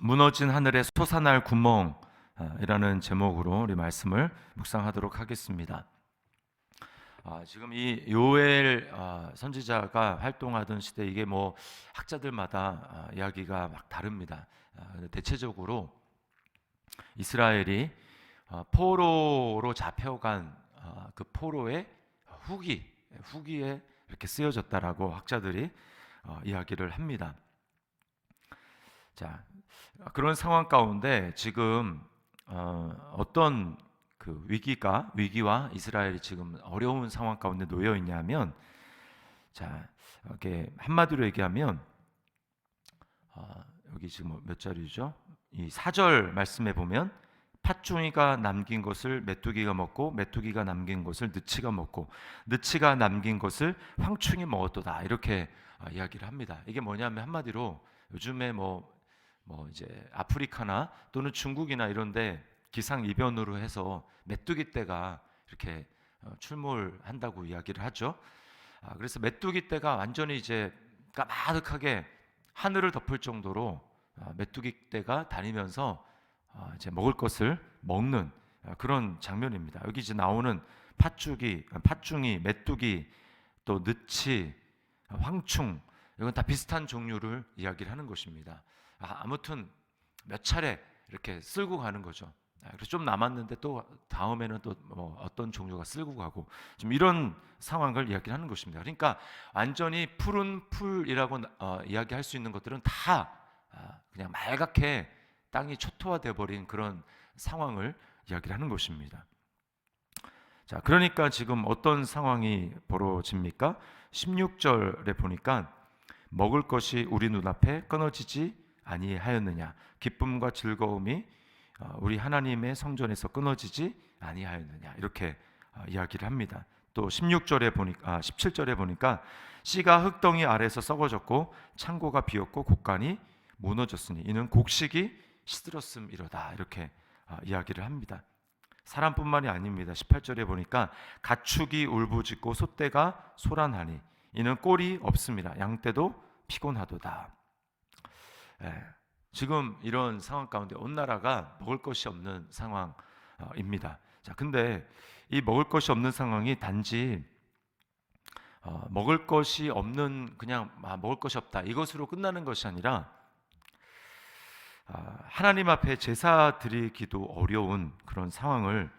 무너진 하늘에 솟아날 구멍이라는 제목으로 우리 말씀을 묵상하도록 하겠습니다. 지금 이 요엘 선지자가 활동하던 시대, 이게 뭐 학자들마다 이야기가 막 다릅니다. 대체적으로 이스라엘이 포로로 잡혀간 그 포로의 후기에 이렇게 쓰여졌다라고 학자들이 이야기를 합니다. 자, 그런 상황 가운데 지금 어떤 그 위기와 이스라엘이 지금 어려운 상황 가운데 놓여 있냐면, 자, 이렇게 한마디로 얘기하면 여기 지금 몇 절이죠? 이 4절 말씀에 보면 팥중이가 남긴 것을 메뚜기가 먹고 메뚜기가 남긴 것을 느치가 먹고 느치가 남긴 것을 황충이 먹었도다, 이렇게 이야기를 합니다. 이게 뭐냐면 한마디로 요즘에 뭐 이제 아프리카나 또는 중국이나 이런데 기상이변으로 해서 메뚜기 떼가 이렇게 출몰한다고 이야기를 하죠. 그래서 메뚜기 떼가 완전히 이제 까마득하게 하늘을 덮을 정도로 메뚜기 떼가 다니면서 이제 먹을 것을 먹는 그런 장면입니다. 여기 이제 나오는 팥중이, 메뚜기, 또 느치, 황충, 이건 다 비슷한 종류를 이야기를 하는 것입니다. 아무튼 몇 차례 이렇게 쓸고 가는 거죠. 그래서 좀 남았는데 또 다음에는 또 뭐 어떤 종류가 쓸고 가고, 좀 이런 상황을 이야기하는 것입니다. 그러니까 완전히 푸른 풀이라고 이야기할 수 있는 것들은 다 그냥 말갛게 땅이 초토화돼 버린 그런 상황을 이야기를 하는 것입니다. 자, 그러니까 지금 어떤 상황이 벌어집니까? 16절에 보니까 먹을 것이 우리 눈앞에 끊어지지 아니하였느냐, 기쁨과 즐거움이 우리 하나님의 성전에서 끊어지지 아니하였느냐, 이렇게 이야기를 합니다. 또 17절에 보니까 씨가 흙덩이 아래에서 썩어졌고 창고가 비었고 곡간이 무너졌으니 이는 곡식이 시들었음이로다, 이렇게 이야기를 합니다. 사람뿐만이 아닙니다. 18절에 보니까 가축이 울부짖고 소떼가 소란하니 이는 꼴이 없습니다. 양떼도 피곤하도다. 지금 이런 상황 가운데 온 나라가 먹을 것이 없는 상황입니다. 자, 근데 이 먹을 것이 없는 상황이 단지 먹을 것이 없는, 그냥 먹을 것이 없다, 이것으로 끝나는 것이 아니라 하나님 앞에 제사 드리기도 어려운 그런 상황을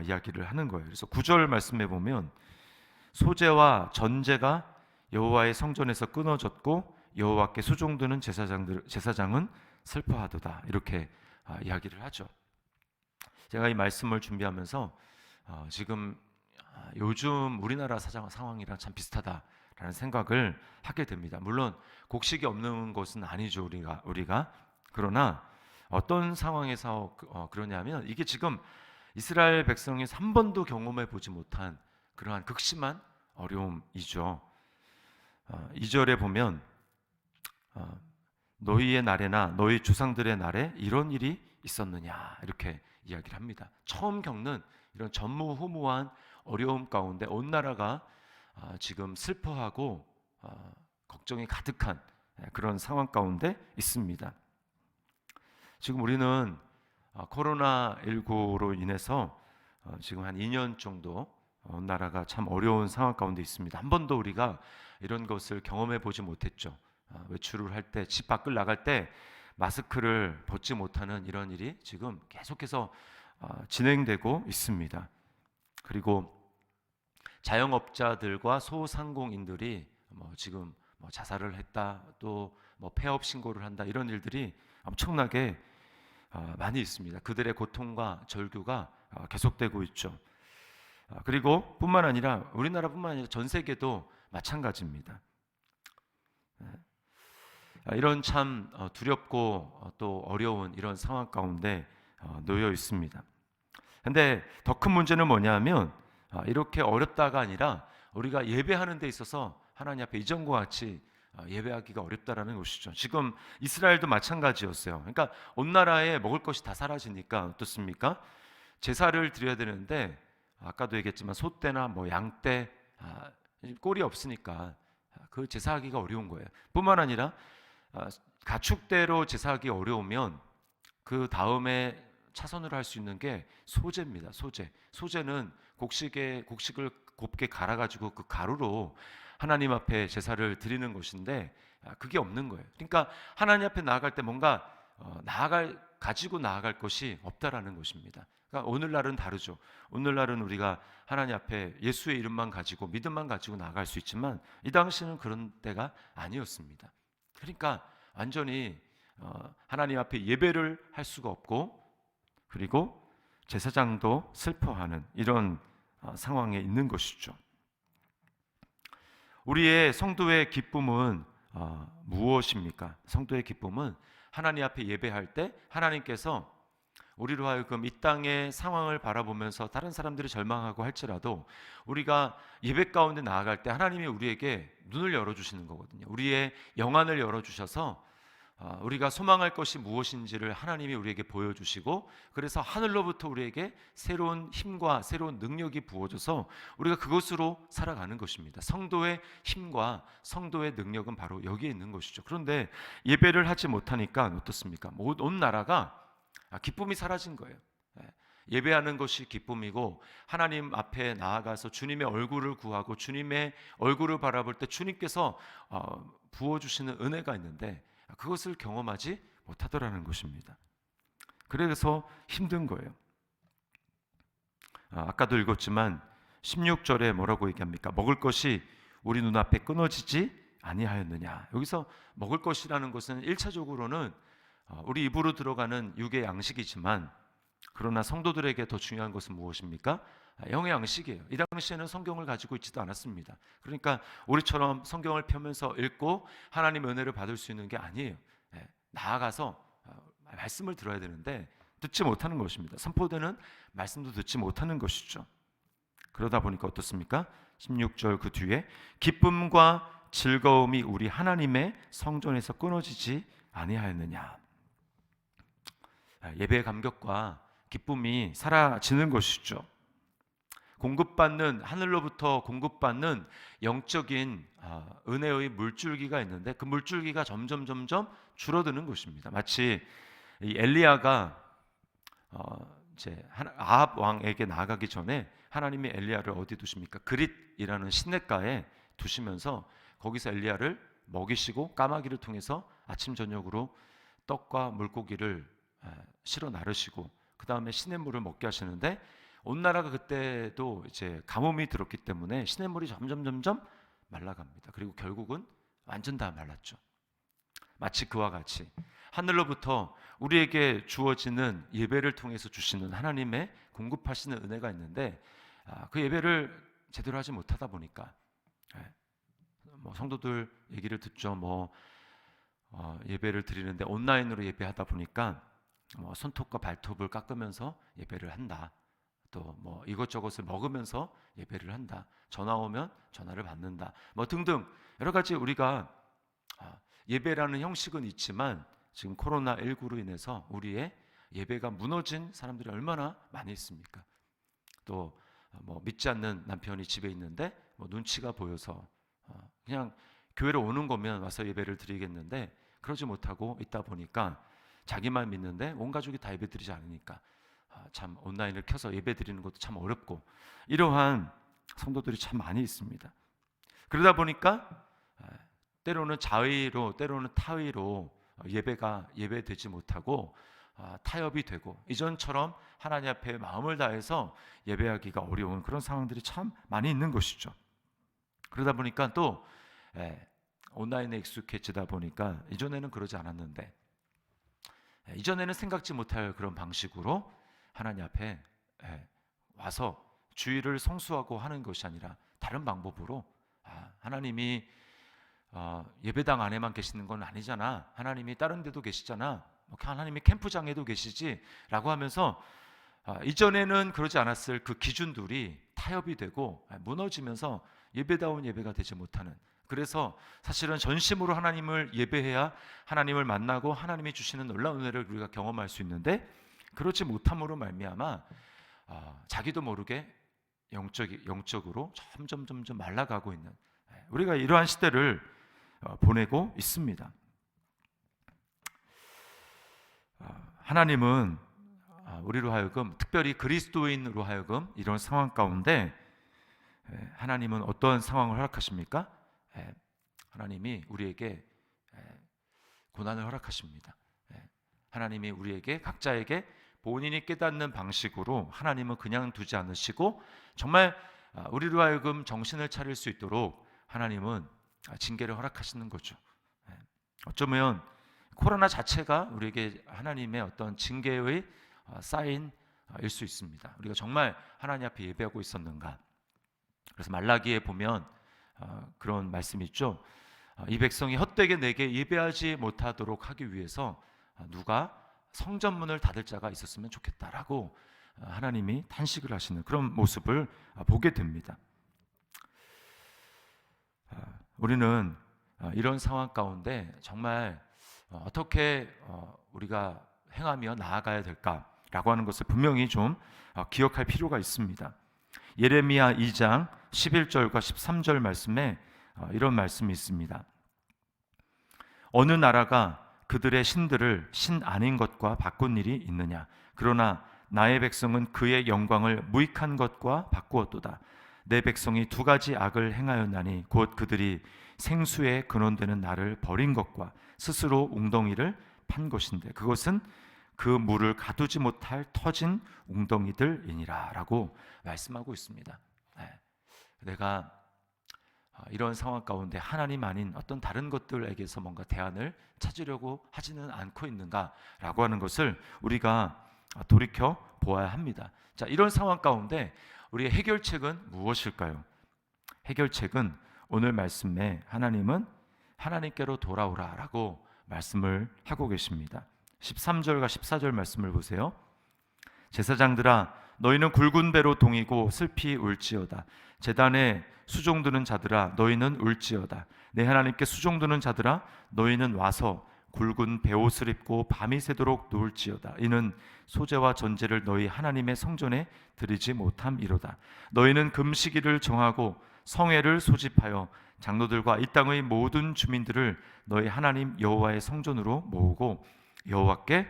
이야기를 하는 거예요. 그래서 9절 말씀해 보면 소제와 전제가 여호와의 성전에서 끊어졌고 여호와께 수종드는 제사장은 슬퍼하도다, 이렇게 이야기를 하죠. 제가 이 말씀을 준비하면서 지금 요즘 우리나라 상황이랑 참 비슷하다라는 생각을 하게 됩니다. 물론 곡식이 없는 것은 아니죠, 우리가. 그러나 어떤 상황에서 그러냐면, 이게 지금 이스라엘 백성이 한 번도 경험해 보지 못한 그러한 극심한 어려움이죠. 2절에 보면 너희의 날에나 너희 조상들의 날에 이런 일이 있었느냐, 이렇게 이야기를 합니다. 처음 겪는 이런 전무후무한 어려움 가운데 온 나라가 지금 슬퍼하고 걱정이 가득한 그런 상황 가운데 있습니다. 지금 우리는 코로나19로 인해서 지금 한 2년 정도 온 나라가 참 어려운 상황 가운데 있습니다. 한 번도 우리가 이런 것을 경험해 보지 못했죠. 외출을 할 때, 집 밖을 나갈 때 마스크를 벗지 못하는 이런 일이 지금 계속해서 진행되고 있습니다. 그리고 자영업자들과 소상공인들이 지금 자살을 했다, 또 폐업 신고를 한다, 이런 일들이 엄청나게 많이 있습니다. 그들의 고통과 절규가 계속되고 있죠. 그리고 뿐만 아니라 우리나라뿐만 아니라 전 세계도 마찬가지입니다. 이런 참 두렵고 또 어려운 이런 상황 가운데 놓여 있습니다. 근데 더 큰 문제는 뭐냐면 이렇게 어렵다가 아니라 우리가 예배하는 데 있어서 하나님 앞에 이전과 같이 예배하기가 어렵다라는 것이죠. 지금 이스라엘도 마찬가지였어요. 그러니까 온 나라에 먹을 것이 다 사라지니까 어떻습니까? 제사를 드려야 되는데 아까도 얘기했지만 소떼나 양떼, 꼴이 없으니까 그 제사하기가 어려운 거예요. 뿐만 아니라 가축대로 제사하기 어려우면 그 다음에 차선으로 할 수 있는 게 소제입니다. 소제는 곡식을 곱게 갈아가지고 그 가루로 하나님 앞에 제사를 드리는 것인데 그게 없는 거예요. 그러니까 하나님 앞에 나아갈 때 뭔가 가지고 나아갈 것이 없다라는 것입니다. 그러니까 오늘날은 다르죠. 오늘날은 우리가 하나님 앞에 예수의 이름만 가지고 믿음만 가지고 나아갈 수 있지만 이 당시는 그런 때가 아니었습니다. 그러니까 완전히 하나님 앞에 예배를 할 수가 없고, 그리고 제사장도 슬퍼하는 이런 상황에 있는 것이죠. 우리의 성도의 기쁨은 무엇입니까? 성도의 기쁨은 하나님 앞에 예배할 때 하나님께서 우리로 하여금 이 땅의 상황을 바라보면서 다른 사람들이 절망하고 할지라도 우리가 예배 가운데 나아갈 때 하나님이 우리에게 눈을 열어주시는 거거든요. 우리의 영안을 열어주셔서 우리가 소망할 것이 무엇인지를 하나님이 우리에게 보여주시고, 그래서 하늘로부터 우리에게 새로운 힘과 새로운 능력이 부어져서 우리가 그것으로 살아가는 것입니다. 성도의 힘과 성도의 능력은 바로 여기에 있는 것이죠. 그런데 예배를 하지 못하니까 어떻습니까? 온 나라가 기쁨이 사라진 거예요. 예배하는 것이 기쁨이고, 하나님 앞에 나아가서 주님의 얼굴을 구하고 주님의 얼굴을 바라볼 때 주님께서 부어주시는 은혜가 있는데 그것을 경험하지 못하더라는 것입니다. 그래서 힘든 거예요. 아까도 읽었지만 16절에 뭐라고 얘기합니까? 먹을 것이 우리 눈앞에 끊어지지 아니하였느냐. 여기서 먹을 것이라는 것은 1차적으로는 우리 입으로 들어가는 육의 양식이지만, 그러나 성도들에게 더 중요한 것은 무엇입니까? 영의 양식이에요. 이 당시에는 성경을 가지고 있지도 않았습니다. 그러니까 우리처럼 성경을 펴면서 읽고 하나님의 은혜를 받을 수 있는 게 아니에요. 나아가서 말씀을 들어야 되는데 듣지 못하는 것입니다. 선포되는 말씀도 듣지 못하는 것이죠. 그러다 보니까 어떻습니까? 16절 그 뒤에 기쁨과 즐거움이 우리 하나님의 성전에서 끊어지지 아니하였느냐. 예배의 감격과 기쁨이 사라지는 것이죠. 하늘로부터 공급받는 영적인 은혜의 물줄기가 있는데 그 물줄기가 점점 줄어드는 것입니다. 마치 이 엘리야가 이제 아합 왕에게 나아가기 전에 하나님이 엘리야를 어디 두십니까? 그릿이라는 시냇가에 두시면서 거기서 엘리야를 먹이시고 까마귀를 통해서 아침 저녁으로 떡과 물고기를 실어 나르시고 그 다음에 시냇물을 먹게 하시는데, 온 나라가 그때도 이제 가뭄이 들었기 때문에 시냇물이 점점 말라갑니다. 그리고 결국은 완전 다 말랐죠. 마치 그와 같이 하늘로부터 우리에게 주어지는 예배를 통해서 주시는 하나님의 공급하시는 은혜가 있는데 그 예배를 제대로 하지 못하다 보니까 성도들 얘기를 듣죠. 예배를 드리는데 온라인으로 예배하다 보니까 손톱과 발톱을 깎으면서 예배를 한다. 또 이것저것을 먹으면서 예배를 한다. 전화 오면 전화를 받는다. 등등 여러 가지 우리가 예배라는 형식은 있지만 지금 코로나19로 인해서 우리의 예배가 무너진 사람들이 얼마나 많이 있습니까? 또 믿지 않는 남편이 집에 있는데 눈치가 보여서 그냥 교회로 오는 거면 와서 예배를 드리겠는데 그러지 못하고 있다 보니까 자기만 믿는데 온 가족이 다 예배 드리지 않으니까 참 온라인을 켜서 예배 드리는 것도 참 어렵고, 이러한 성도들이 참 많이 있습니다. 그러다 보니까 때로는 자의로 때로는 타의로 예배되지 못하고 타협이 되고 이전처럼 하나님 앞에 마음을 다해서 예배하기가 어려운 그런 상황들이 참 많이 있는 것이죠. 그러다 보니까 또 온라인에 익숙해지다 보니까 이전에는 그러지 않았는데, 이전에는 생각지 못할 그런 방식으로 하나님 앞에 와서 주일을 성수하고 하는 것이 아니라 다른 방법으로 하나님이 예배당 안에만 계시는 건 아니잖아, 하나님이 다른 데도 계시잖아, 하나님이 캠프장에도 계시지 라고 하면서 이전에는 그러지 않았을 그 기준들이 타협이 되고 무너지면서 예배다운 예배가 되지 못하는, 그래서 사실은 전심으로 하나님을 예배해야 하나님을 만나고 하나님이 주시는 놀라운 은혜를 우리가 경험할 수 있는데, 그렇지 못함으로 말미암아 자기도 모르게 영적으로 점점 말라가고 있는 우리가 이러한 시대를 보내고 있습니다. 하나님은 우리로 하여금, 특별히 그리스도인으로 하여금 이런 상황 가운데 하나님은 어떤 상황을 허락하십니까? 하나님이 우리에게 고난을 허락하십니다. 하나님이 우리에게, 각자에게 본인이 깨닫는 방식으로 하나님은 그냥 두지 않으시고 정말 우리로 하여금 정신을 차릴 수 있도록 하나님은 징계를 허락하시는 거죠. 어쩌면 코로나 자체가 우리에게 하나님의 어떤 징계의 사인일 수 있습니다. 우리가 정말 하나님 앞에 예배하고 있었는가? 그래서 말라기에 보면 그런 말씀이 있죠. 이 백성이 헛되게 내게 예배하지 못하도록 하기 위해서 누가 성전문을 닫을 자가 있었으면 좋겠다라고 하나님이 탄식을 하시는 그런 모습을 보게 됩니다. 우리는 이런 상황 가운데 정말 어떻게 우리가 행하며 나아가야 될까라고 하는 것을 분명히 좀 기억할 필요가 있습니다. 예레미야 2장 11절과 13절 말씀에 이런 말씀이 있습니다. 어느 나라가 그들의 신들을 신 아닌 것과 바꾼 일이 있느냐? 그러나 나의 백성은 그의 영광을 무익한 것과 바꾸었도다. 내 백성이 두 가지 악을 행하였나니 곧 그들이 생수에 근원되는 나를 버린 것과 스스로 웅덩이를 판 것인데 그것은 그 물을 가두지 못할 터진 웅덩이들이니라 라고 말씀하고 있습니다. 내가 이런 상황 가운데 하나님 아닌 어떤 다른 것들에게서 뭔가 대안을 찾으려고 하지는 않고 있는가라고 하는 것을 우리가 돌이켜 보아야 합니다. 자, 이런 상황 가운데 우리의 해결책은 무엇일까요? 해결책은 오늘 말씀에 하나님은 하나님께로 돌아오라라고 말씀을 하고 계십니다. 13절과 14절 말씀을 보세요. 제사장들아 너희는 굵은 배로 동이고 슬피 울지어다. 제단에 수종드는 자들아 너희는 울지어다. 내 하나님께 수종드는 자들아 너희는 와서 굵은 베옷을 입고 밤이 새도록 누울지어다. 이는 소제와 전제를 너희 하나님의 성전에 드리지 못함이로다. 너희는 금식일을 정하고 성회를 소집하여 장로들과 이 땅의 모든 주민들을 너희 하나님 여호와의 성전으로 모으고 여호와께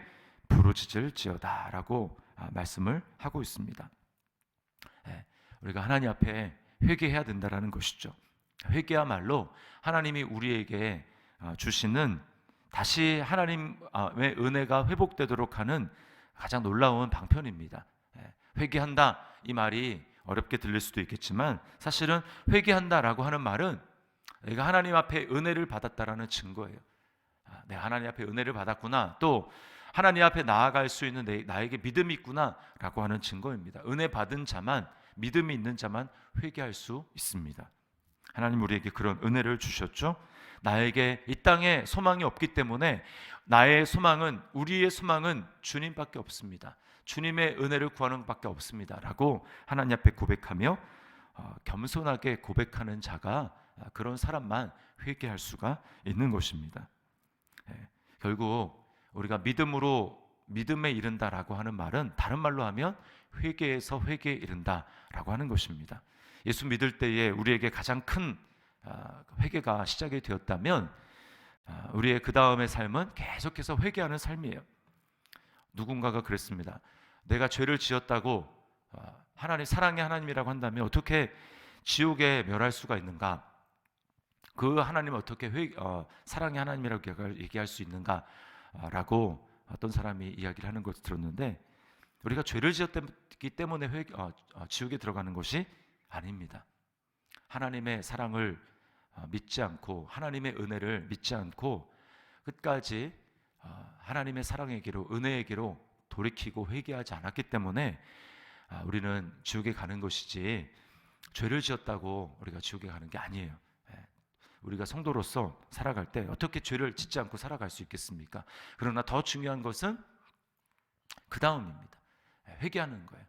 부르짖을지어다 라고 말씀을 하고 있습니다. 우리가 하나님 앞에 회개해야 된다라는 것이죠. 회개야말로 하나님이 우리에게 주시는 다시 하나님의 은혜가 회복되도록 하는 가장 놀라운 방편입니다. 회개한다 이 말이 어렵게 들릴 수도 있겠지만 사실은 회개한다라고 하는 말은 내가 하나님 앞에 은혜를 받았다라는 증거예요. 내가 하나님 앞에 은혜를 받았구나, 또 하나님 앞에 나아갈 수 있는 나에게 믿음이 있구나라고 하는 증거입니다. 은혜 받은 자만, 믿음이 있는 자만 회개할 수 있습니다. 하나님 우리에게 그런 은혜를 주셨죠. 나에게 이 땅에 소망이 없기 때문에 나의 소망은, 우리의 소망은 주님밖에 없습니다. 주님의 은혜를 구하는 것밖에 없습니다 라고 하나님 앞에 고백하며 겸손하게 고백하는 자가, 그런 사람만 회개할 수가 있는 것입니다. 결국 우리가 믿음에 이른다라고 하는 말은 다른 말로 하면 회개에서 회개에 이른다라고 하는 것입니다. 예수 믿을 때에 우리에게 가장 큰 회개가 시작이 되었다면 우리의 그 다음의 삶은 계속해서 회개하는 삶이에요. 누군가가 그랬습니다. 내가 죄를 지었다고 하나님, 사랑의 하나님이라고 한다면 어떻게 지옥에 멸할 수가 있는가? 그 하나님을 어떻게 사랑의 하나님이라고 얘기할 수 있는가? 라고 어떤 사람이 이야기를 하는 것을 들었는데, 우리가 죄를 지었기 때문에 지옥에 들어가는 것이 아닙니다. 하나님의 사랑을 믿지 않고 하나님의 은혜를 믿지 않고 끝까지 하나님의 사랑에게로, 은혜에게로 돌이키고 회개하지 않았기 때문에 우리는 지옥에 가는 것이지, 죄를 지었다고 우리가 지옥에 가는 게 아니에요. 우리가 성도로서 살아갈 때 어떻게 죄를 짓지 않고 살아갈 수 있겠습니까? 그러나 더 중요한 것은 그 다음입니다. 회개하는 거예요.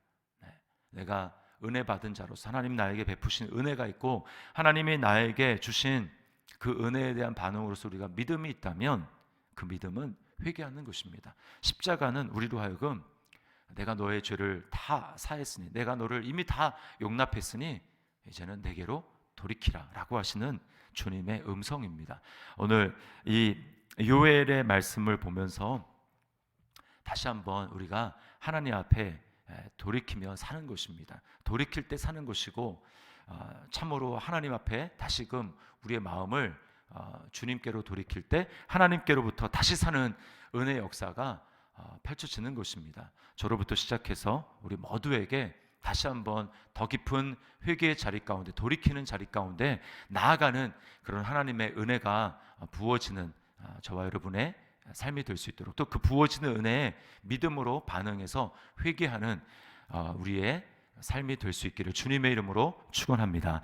내가 은혜 받은 자로서 하나님 나에게 베푸신 은혜가 있고 하나님이 나에게 주신 그 은혜에 대한 반응으로서 우리가 믿음이 있다면 그 믿음은 회개하는 것입니다. 십자가는 우리로 하여금 내가 너의 죄를 다 사했으니, 내가 너를 이미 다 용납했으니 이제는 내게로 돌이키라 라고 하시는 주님의 음성입니다. 오늘 이 요엘의 말씀을 보면서 다시 한번 우리가 하나님 앞에 돌이키며 사는 것입니다. 돌이킬 때 사는 것이고, 참으로 하나님 앞에 다시금 우리의 마음을 주님께로 돌이킬 때 하나님께로부터 다시 사는 은혜의 역사가 펼쳐지는 것입니다. 저로부터 시작해서 우리 모두에게 다시 한번 더 깊은 회개의 자리 가운데, 돌이키는 자리 가운데 나아가는 그런 하나님의 은혜가 부어지는 저와 여러분의 삶이 될 수 있도록, 또 그 부어지는 은혜에 믿음으로 반응해서 회개하는 우리의 삶이 될 수 있기를 주님의 이름으로 축원합니다.